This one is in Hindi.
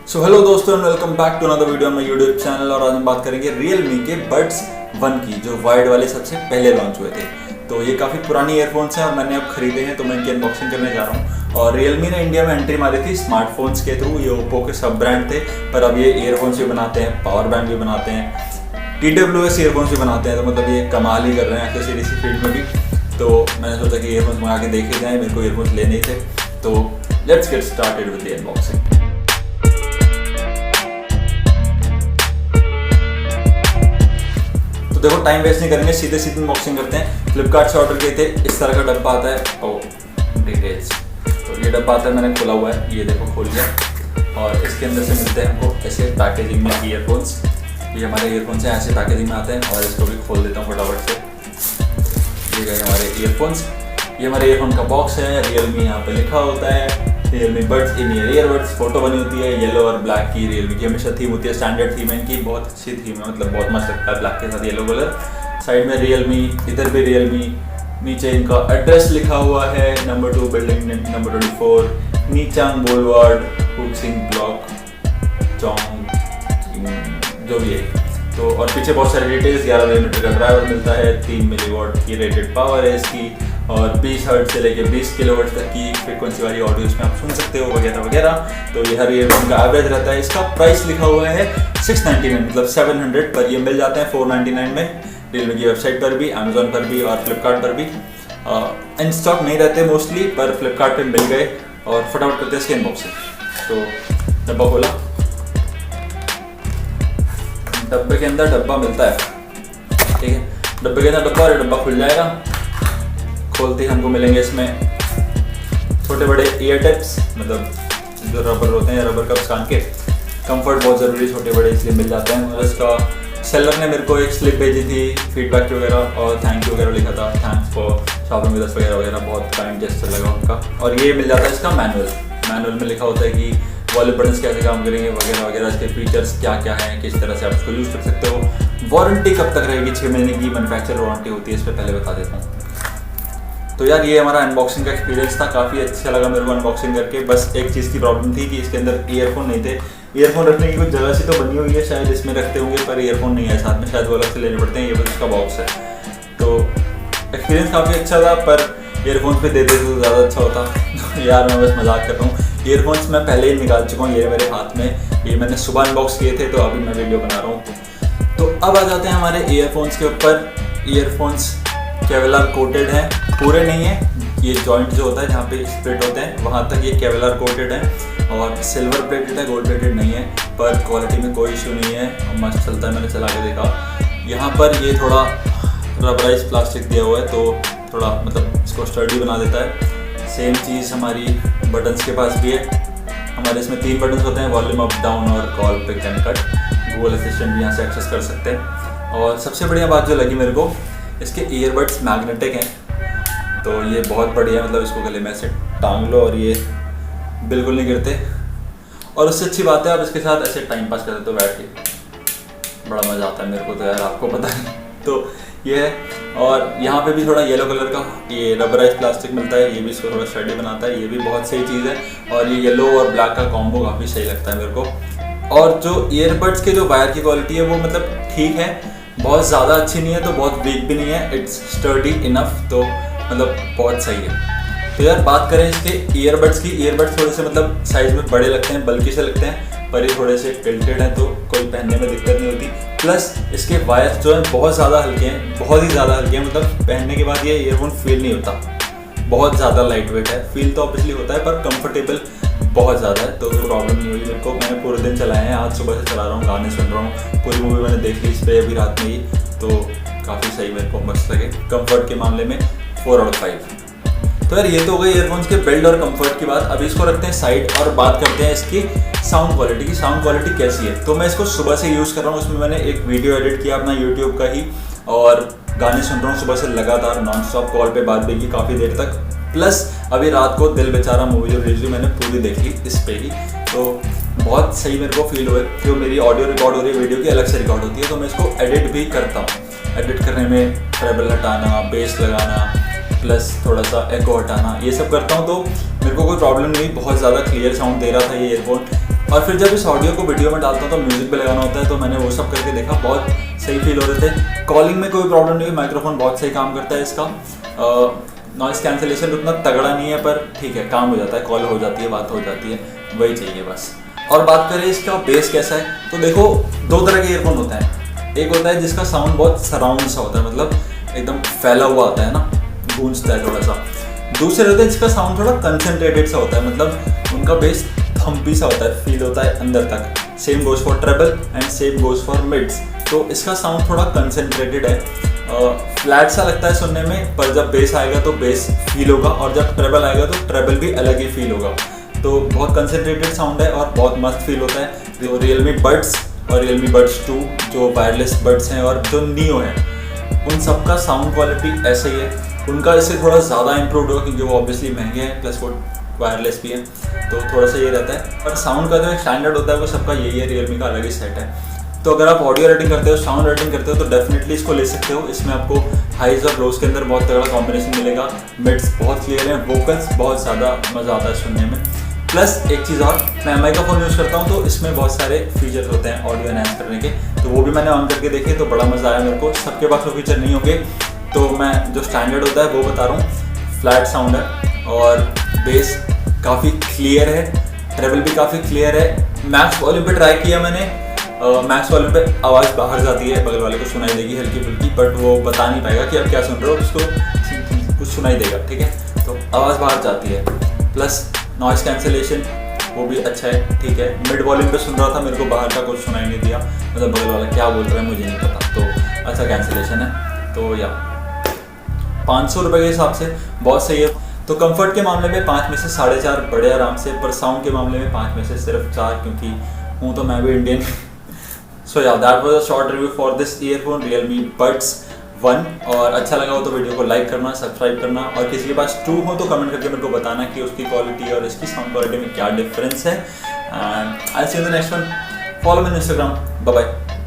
सो हेलो दोस्तों and welcome back to another video on my YouTube channel. और आज हम बात करेंगे Realme के बड्स 1 की, जो वाइड वाले सबसे पहले लॉन्च हुए थे। तो ये काफ़ी पुरानी ईयरफोन्स हैं और मैंने अब खरीदे हैं, तो मैं इनकी अनबॉक्सिंग करने जा रहा हूँ। और Realme ने इंडिया में एंट्री मारी थी स्मार्टफोन्स के थ्रू। ये ओप्पो के सब ब्रांड थे, पर अब ये ईयरफोन्स भी बनाते हैं, पावर बैंक भी बनाते हैं, TWS ईयरफोन्स भी बनाते हैं। तो मतलब ये कमाल ही कर रहे हैं एक्सेसरीज की फील्ड में भी। तो मैंने सोचा कि ईयरफोन्स मंगा के देखे जाएँ, मेरे को ईयरफोन्स लेने ही थे। तो let's get started with the unboxing. तो देखो टाइम वेस्ट नहीं करेंगे, सीधे सीधे अनबॉक्सिंग करते हैं। फ्लिपकार्ट से ऑर्डर किए थे। इस तरह का डब्बा आता है। ओ डिटेल्स, तो ये डब्बा आता है, मैंने खोला हुआ है, ये देखो खोल गया। और इसके अंदर से मिलते हैं हमको ऐसे पैकेजिंग में ईयरफोन्स। ये हमारे ईयरफोन्स हैं, ऐसे पैकेजिंग में आते हैं। और इसको भी खोल देता हूँ फटाफट से। ये गए हमारे ईयरफोन्स। ये हमारे ईयरफोन का बॉक्स है। Realme यहाँ पे लिखा होता है, Realme बड्स इन ईयर ईयरबड्स। फोटो बनी होती है येलो और ब्लैक की। Realme की हमेशा थीम होती है, स्टैंडर्ड थीम है इनकी, बहुत अच्छी थीम है, मतलब बहुत मस्त लगता है ब्लैक के साथ येलो कलर। साइड में Realme, इधर भी Realme। नीचे इनका एड्रेस लिखा हुआ है, नंबर 2 बिल्डिंग नंबर 24, नीचांग बोलवार्ड, हुक्सिंग ब्लॉक, चौंग, जो भी है। तो और पीछे बहुत सारे डिटेल्स। 11 मिलीमीटर का ड्राइवर मिलता है, 3 मिलीवॉट की रेटेड पावर है इसकी, और 20 हर्ट्ज से लेके 20 किलोवाट तक की फ्रीक्वेंसी वाली ऑडियो इसमें आप सुन सकते हो, वगैरह वगैरह। तो ये हर ईयरफोन का एवरेज रहता है। इसका प्राइस लिखा हुआ है 699, मतलब 700 पर। ये मिल जाते हैं 499 में, Realme की वेबसाइट पर भी, अमेजोन पर भी और फ्लिपकार्ट पर भी। इन स्टॉक नहीं रहते मोस्टली, पर फ्लिपकार्ट पर मिल गए। और फटाफट करते हैं इसके अनबॉक्सिंग। तो डब्बा खोला, डब्बे के अंदर डब्बा मिलता है, ठीक है। डब्बे के अंदर डब्बा, और डब्बा खुल जाएगा। खोलते ही हमको मिलेंगे इसमें छोटे बड़े ईयर टिप्स, मतलब जो रबर होते हैं, रबर कप्स कान के। कंफर्ट बहुत ज़रूरी, छोटे बड़े इसलिए मिल जाते हैं। और इसका सेलर ने मेरे को एक स्लिप भेजी थी फीडबैक वगैरह, और थैंक यू वगैरह लिखा था, thanks for shopping with us वगैरह वगैरह। बहुत काइंड जेस्चर लगा उनका। और ये मिल जाता है इसका मैनुअल में लिखा होता है कि वॉल्यूम बटन्स कैसे काम करेंगे, वगैरह वगैरह, इसके फीचर्स क्या क्या हैं, किस तरह से आप इसको यूज़ कर सकते हो। वारंटी कब तक रहेगी, 6 महीने की मैन्युफैक्चर वारंटी होती है, इस पर पहले बता देता हूँ। तो यार ये हमारा अनबॉक्सिंग का एक्सपीरियंस था, काफ़ी अच्छा लगा मेरे को अनबॉक्सिंग करके। बस एक चीज़ की प्रॉब्लम थी कि इसके अंदर ईयरफोन नहीं थे। ईयरफोन रखने की कुछ जगह सी तो बनी हुई है, शायद इसमें रखते होंगे, पर ईयरफोन नहीं है साथ में, शायद वो अलग से लेने पड़ते हैं। ये बस इसका बॉक्स है। तो एक्सपीरियंस काफ़ी अच्छा था, पर ईयरफोन्स पे दे देते तो ज़्यादा अच्छा होता। यार मैं बस मजाक कर रहा हूँ। ईयरफोन्स मैं पहले ही निकाल चुका हूँ, ये मेरे हाथ में, ये मैंने सुबह अनबॉक्स किए थे, तो अभी मैं वीडियो बना रहा हूँ। तो अब आ जाते हैं हमारे ईयरफोन्स के ऊपर। ईयरफोन्स केवलर कोटेड हैं, पूरे नहीं है। ये जॉइंट जो होता है जहाँ पे स्प्लिट होते हैं, वहाँ तक ये केवलर कोटेड है, और सिल्वर प्लेटेड है, गोल्ड प्लेटेड नहीं है। पर क्वालिटी में कोई इशू नहीं है, मस्त चलता है, मैंने चला के देखा। यहाँ पर ये थोड़ा रबराइज प्लास्टिक दिया हुआ है, तो थोड़ा मतलब इसको स्टर्डी बना देता है। सेम चीज़ हमारी बटन्स के पास भी है। हमारे इसमें 3 बटन्स होते हैं, वॉल्यूम अप डाउन और call pick and cut. Google Assistant भी यहाँ से एक्सेस कर सकते हैं। और सबसे बढ़िया बात जो लगी मेरे को, इसके ईयरबड्स मैग्नेटिक हैं, तो ये बहुत बढ़िया, मतलब इसको गले में ऐसे टांग लो और ये बिल्कुल नहीं गिरते। और उससे अच्छी बात है आप इसके साथ ऐसे टाइम पास कर सकते हो बैठ के, बड़ा मज़ा आता है मेरे को तो यार, आपको पता है। तो ये है। और यहाँ पे भी थोड़ा येलो कलर का ये रबराइज प्लास्टिक मिलता है, ये भी इसको थोड़ा स्टडी बनाता है, ये भी बहुत सही चीज़ है। और ये येलो और ब्लैक का कॉम्बो काफ़ी सही लगता है मेरे को। और जो ईयरबड्स के जो वायर की क्वालिटी है वो मतलब ठीक है, बहुत ज़्यादा अच्छी नहीं है, तो बहुत वीक भी नहीं है, इट्स स्टर्डी इनफ, तो मतलब बहुत सही है। तो यार बात करें इसके ईयरबड्स की, ईयरबड्स थोड़े से मतलब साइज़ में बड़े लगते हैं, बल्कि से लगते हैं, पर ये थोड़े से टिल्टेड हैं, तो कोई पहनने में दिक्कत नहीं होती। प्लस इसके वायर्स जो हैं बहुत ज़्यादा हल्के हैं, बहुत ही ज़्यादा हल्के हैं, मतलब पहनने के बाद ये ईयरफोन फील नहीं होता, बहुत ज़्यादा लाइट वेट है। फील तो ऑब्वियसली होता है, पर कंफर्टेबल बहुत ज़्यादा है, तो प्रॉब्लम नहीं हुई मेरे को। मैंने पूरे दिन चलाए हैं, आज सुबह से चला रहा हूँ, गाने सुन रहा हूँ, पूरी मूवी मैंने देख ली इस पर अभी रात में ही, तो काफ़ी सही मेरे को मस्त लगे। कंफर्ट के मामले में 4 आउट ऑफ 5। तो यार ये तो हो गई ईयरफोन्स के बिल्ड और कंफर्ट की बात। अभी इसको रखते हैं साइड और बात करते हैं इसकी साउंड क्वालिटी की। साउंड क्वालिटी कैसी है? तो मैं इसको सुबह से यूज़ कर रहा हूँ, उसमें मैंने एक वीडियो एडिट किया अपना यूट्यूब का ही, और गाने सुन रहा हूँ सुबह से लगातार नॉन स्टॉप, कॉल पे बात भी की काफ़ी देर तक। प्लस अभी रात को दिल बेचारा मूवी जो रिलीज हुई मैंने पूरी देख ली इस पे ही, तो बहुत सही मेरे को फील हुआ। जो मेरी ऑडियो रिकॉर्ड हो रही है वीडियो की अलग से रिकॉर्ड होती है, तो मैं इसको एडिट भी करता हूँ। एडिट करने में ट्रेबल हटाना, बेस लगाना, प्लस थोड़ा सा एको हटाना, ये सब करता हूँ, तो मेरे को कोई प्रॉब्लम नहीं, बहुत ज़्यादा क्लियर साउंड दे रहा था ये ईयरफोन। और फिर जब इस ऑडियो को वीडियो में डालता हूँ तो म्यूजिक भी लगाना होता है, तो मैंने वो सब करके देखा, बहुत सही फील हो रहे थे। कॉलिंग में कोई प्रॉब्लम नहीं है, माइक्रोफोन बहुत सही काम करता है इसका। नॉइस कैंसिलेशन उतना तगड़ा नहीं है, पर ठीक है, काम हो जाता है, कॉल हो जाती है, बात हो जाती है, वही चाहिए बस। और बात करें इसका बेस कैसा है, तो देखो 2 तरह के ईयरफोन होते हैं। एक होता है जिसका साउंड बहुत सराउंड सा होता है, मतलब एकदम फैला हुआ आता है ना, गूंजता है थोड़ा सा। दूसरे होते हैं जिसका साउंड थोड़ा कंसनट्रेटेड सा होता है, मतलब उनका बेस थम्पी सा होता है, फील होता है अंदर तक। Same goes for treble and same goes for mids. तो इसका साउंड थोड़ा कंसनट्रेटेड है, फ्लैट सा लगता है सुनने में, पर जब बेस आएगा तो बेस फील होगा, और जब ट्रेबल आएगा तो ट्रेबल भी अलग ही फील होगा। तो बहुत कंसनट्रेटेड साउंड है और बहुत मस्त फील होता है। जो Realme बड्स और Realme बड्स 2 जो वायरलेस बड्स हैं और जो नियो है, उन सब का साउंड क्वालिटी ऐसे ही है। उनका इससे थोड़ा ज़्यादा इम्प्रूव होगा क्योंकि वो ऑब्वियसली महंगे हैं, प्लस वो वायरलेस भी है, तो थोड़ा सा ये रहता है। पर साउंड का जो स्टैंडर्ड होता है वो सबका यही है, Realme का अलग ही सेट है। तो अगर आप ऑडियो रेटिंग करते हो, साउंड रेटिंग करते हो, तो डेफिनेटली इसको ले सकते हो। इसमें आपको हाइज और लोज के अंदर बहुत तगड़ा कॉम्बिनेशन मिलेगा, मिड्स बहुत क्लियर है, वोकल्स बहुत ज़्यादा मज़ा आता है सुनने में। प्लस एक चीज़ और, मैं MI का फ़ोन यूज़ करता हूँ, तो इसमें बहुत सारे फीचर्स होते हैं ऑडियो एनहांस करने के, तो वो भी मैंने ऑन करके देखे, तो बड़ा मज़ा आया मेरे को। सबके पास वो फीचर नहीं होंगे, तो मैं जो स्टैंडर्ड होता है वो बता रहा हूँ। फ्लैट साउंड है और बेस काफ़ी क्लियर है, ट्रेबल भी काफ़ी क्लियर है। मैक्स वॉल्यूम पे ट्राई किया मैंने, मैक्स वॉल्यूम पे आवाज़ बाहर जाती है, बगल वाले को सुनाई देगी हल्की फुल्की, बट वो बता नहीं पाएगा कि आप क्या सुन रहे हो, उसको कुछ सुनाई देगा, ठीक है, तो आवाज़ बाहर जाती है। प्लस नॉइस कैंसिलेशन वो भी अच्छा है, ठीक है। मिड वॉल्यूम पे सुन रहा था, मेरे को बाहर का कुछ सुनाई नहीं दिया, मतलब बगल वाला क्या बोल रहा है मुझे नहीं पता, तो अच्छा कैंसिलेशन है। तो या 500 रुपये के हिसाब से बहुत सही है। तो कंफर्ट के मामले में 5 में से 4.5 बड़े आराम से, पर साउंड के मामले में 5 में से सिर्फ 4, क्योंकि हूँ तो मैं भी इंडियन। सो या that was a short review for this earphone Realme Buds 1। और अच्छा लगा हो तो वीडियो को लाइक करना, सब्सक्राइब करना, और किसी के पास 2 हो तो कमेंट करके मेरे को बताना कि उसकी क्वालिटी और इसकी साउंड क्वालिटी में क्या डिफरेंस है। And I see you in the next one. Follow me on Instagram। Bye bye.